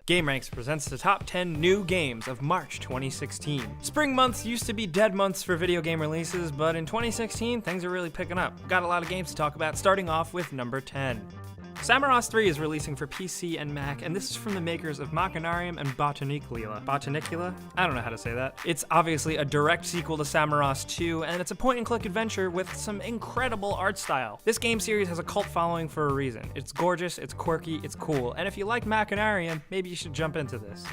GameRanks presents the top 10 new games of March 2016. Spring months used to be dead months for video game releases, but in 2016, things are really picking up. Got a lot of games to talk about, starting off with number 10. Samorost 3 is releasing for PC and Mac, and this is from the makers of Machinarium and Botanicula. Botanicula? I don't know how to say that. It's obviously a direct sequel to Samorost 2, and it's a point-and-click adventure with some incredible art style. This game series has a cult following for a reason. It's gorgeous, it's quirky, it's cool, and if you like Machinarium, maybe you should jump into this.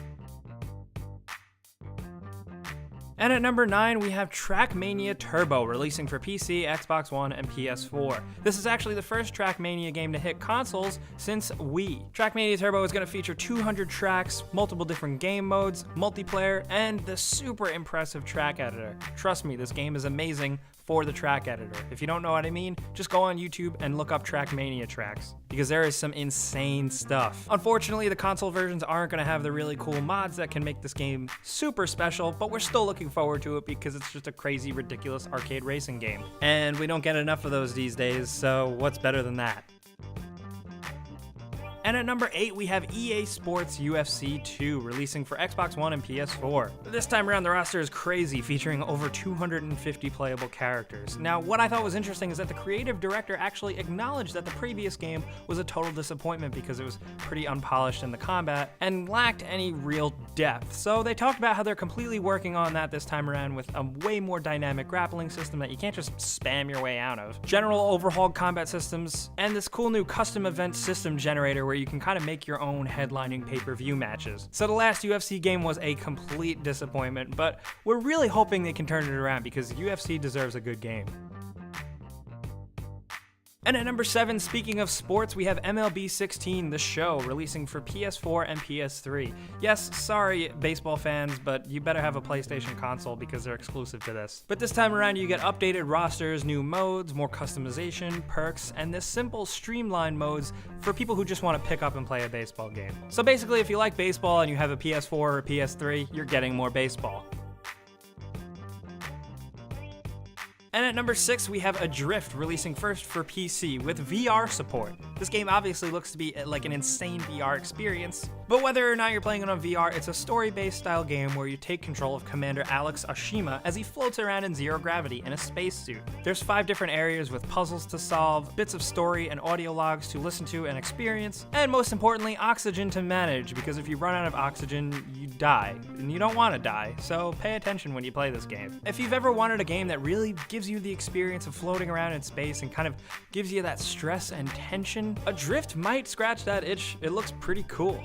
And at number 9, we have Trackmania Turbo, releasing for PC, Xbox One, and PS4. This is actually the first Trackmania game to hit consoles since Wii. Trackmania Turbo is going to feature 200 tracks, multiple different game modes, multiplayer, and the super impressive track editor. Trust me, this game is amazing for the track editor. If you don't know what I mean, just go on YouTube and look up Trackmania tracks, because there is some insane stuff. Unfortunately, the console versions aren't going to have the really cool mods that can make this game super special, but we're still looking forward to it because it's just a crazy, ridiculous arcade racing game. And we don't get enough of those these days, so what's better than that? And at number 8, we have EA Sports UFC 2, releasing for Xbox One and PS4. This time around, the roster is crazy, featuring over 250 playable characters. Now, what I thought was interesting is that the creative director actually acknowledged that the previous game was a total disappointment because it was pretty unpolished in the combat and lacked any real depth. So they talked about how they're completely working on that this time around with a way more dynamic grappling system that you can't just spam your way out of, general overhauled combat systems, and this cool new custom event system generator where you can kind of make your own headlining pay-per-view matches. So the last UFC game was a complete disappointment, but we're really hoping they can turn it around because UFC deserves a good game. And at number 7, speaking of sports, we have MLB 16, the show, releasing for PS4 and PS3. Yes, sorry baseball fans, but you better have a PlayStation console because they're exclusive to this. But this time around you get updated rosters, new modes, more customization, perks, and this simple streamlined modes for people who just want to pick up and play a baseball game. So basically, if you like baseball and you have a PS4 or a PS3, you're getting more baseball. And at number 6, we have Adrift, releasing first for PC with VR support. This game obviously looks to be like an insane VR experience, but whether or not you're playing it on VR, it's a story-based style game where you take control of Commander Alex Oshima as he floats around in zero gravity in a spacesuit. There's 5 different areas with puzzles to solve, bits of story and audio logs to listen to and experience, and most importantly, oxygen to manage, because if you run out of oxygen, you die, and you don't want to die, so pay attention when you play this game. If you've ever wanted a game that really gives you the experience of floating around in space and kind of gives you that stress and tension, Adrift might scratch that itch. It looks pretty cool.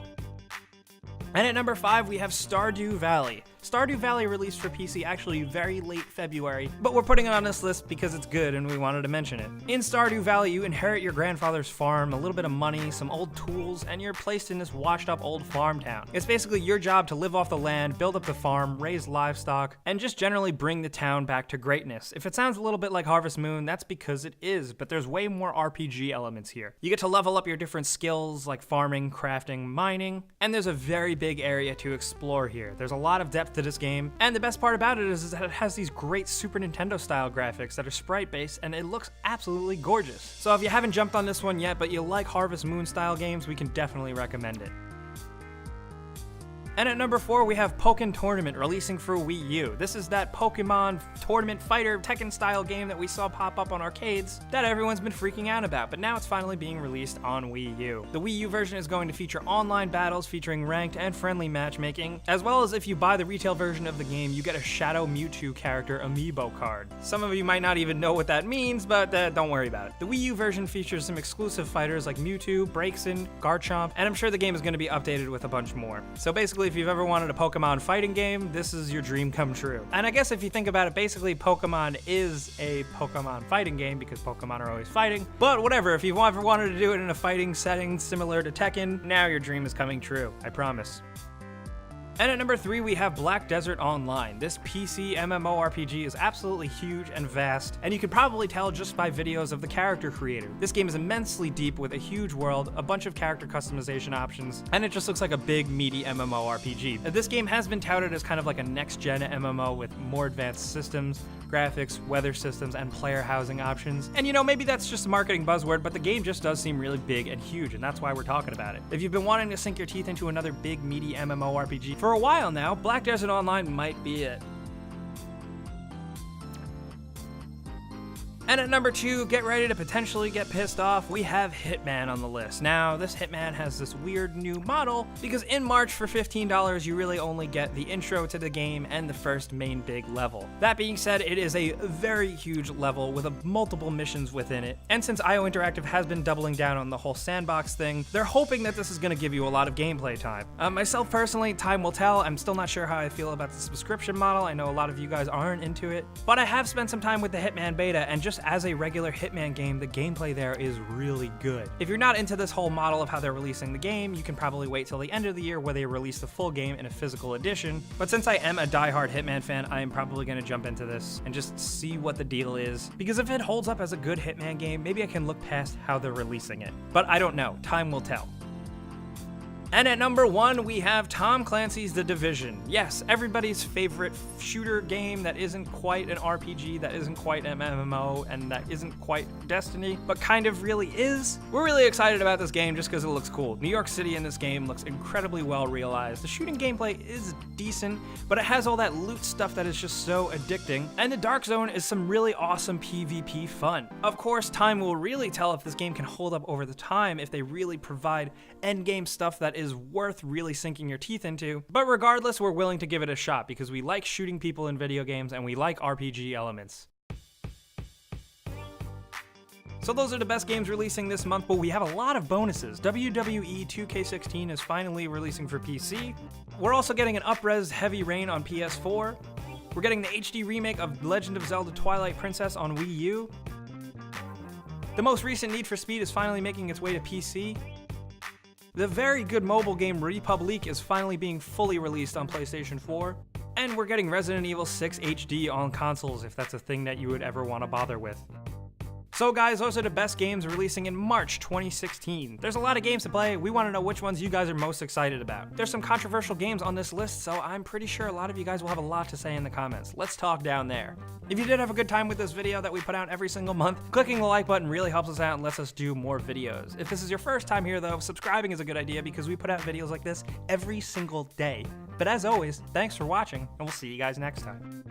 And at number 5, we have Stardew Valley. Stardew Valley released for PC actually very late February, but we're putting it on this list because it's good and we wanted to mention it. In Stardew Valley, you inherit your grandfather's farm, a little bit of money, some old tools, and you're placed in this washed up old farm town. It's basically your job to live off the land, build up the farm, raise livestock, and just generally bring the town back to greatness. If it sounds a little bit like Harvest Moon, that's because it is, but there's way more RPG elements here. You get to level up your different skills like farming, crafting, mining, and there's a very big area to explore here. There's a lot of depth to this game, and the best part about it is that it has these great Super Nintendo style graphics that are sprite based, and it looks absolutely gorgeous. So if you haven't jumped on this one yet but you like Harvest Moon style games, we can definitely recommend it. And at number 4, we have Pokken Tournament, releasing for Wii U. This is that Pokemon tournament fighter Tekken style game that we saw pop up on arcades that everyone's been freaking out about, but now it's finally being released on Wii U. The Wii U version is going to feature online battles featuring ranked and friendly matchmaking, as well as if you buy the retail version of the game, you get a Shadow Mewtwo character amiibo card. Some of you might not even know what that means, but don't worry about it. The Wii U version features some exclusive fighters like Mewtwo, Braixen, Garchomp, and I'm sure the game is going to be updated with a bunch more. So basically, if you've ever wanted a Pokemon fighting game, this is your dream come true. And I guess if you think about it, basically Pokemon is a Pokemon fighting game because Pokemon are always fighting. But whatever, if you've ever wanted to do it in a fighting setting similar to Tekken, now your dream is coming true, I promise. And at number 3, we have Black Desert Online. This PC MMORPG is absolutely huge and vast, and you can probably tell just by videos of the character creator. This game is immensely deep with a huge world, a bunch of character customization options, and it just looks like a big, meaty MMORPG. This game has been touted as kind of like a next-gen MMO with more advanced systems, graphics, weather systems, and player housing options. And you know, maybe that's just a marketing buzzword, but the game just does seem really big and huge, and that's why we're talking about it. If you've been wanting to sink your teeth into another big, meaty MMORPG for a while now, Black Desert Online might be it. And at number 2, get ready to potentially get pissed off, we have Hitman on the list. Now, this Hitman has this weird new model, because in March for $15, you really only get the intro to the game and the first main big level. That being said, it is a very huge level with multiple missions within it, and since IO Interactive has been doubling down on the whole sandbox thing, they're hoping that this is going to give you a lot of gameplay time. Myself personally, time will tell. I'm still not sure how I feel about the subscription model. I know a lot of you guys aren't into it, but I have spent some time with the Hitman beta, and just as a regular Hitman game, the gameplay there is really good. If you're not into this whole model of how they're releasing the game, you can probably wait till the end of the year where they release the full game in a physical edition. But since I am a diehard Hitman fan, I am probably going to jump into this and just see what the deal is. Because if it holds up as a good Hitman game, maybe I can look past how they're releasing it. But I don't know. Time will tell. And at number 1, we have Tom Clancy's The Division. Yes, everybody's favorite shooter game that isn't quite an RPG, that isn't quite an MMO, and that isn't quite Destiny, but kind of really is. We're really excited about this game just because it looks cool. New York City in this game looks incredibly well realized. The shooting gameplay is decent, but it has all that loot stuff that is just so addicting. And the Dark Zone is some really awesome PvP fun. Of course, time will really tell if this game can hold up over the time, if they really provide endgame stuff that is worth really sinking your teeth into. But regardless, we're willing to give it a shot because we like shooting people in video games and we like RPG elements. So those are the best games releasing this month, but we have a lot of bonuses. WWE 2K16 is finally releasing for PC. We're also getting an up-res Heavy Rain on PS4. We're getting the HD remake of Legend of Zelda Twilight Princess on Wii U. The most recent Need for Speed is finally making its way to PC. The very good mobile game Republic is finally being fully released on PlayStation 4. And we're getting Resident Evil 6 HD on consoles if that's a thing that you would ever want to bother with. So guys, those are the best games releasing in March 2016. There's a lot of games to play. We want to know which ones you guys are most excited about. There's some controversial games on this list, so I'm pretty sure a lot of you guys will have a lot to say in the comments. Let's talk down there. If you did have a good time with this video that we put out every single month, clicking the like button really helps us out and lets us do more videos. If this is your first time here though, subscribing is a good idea because we put out videos like this every single day. But as always, thanks for watching, and we'll see you guys next time.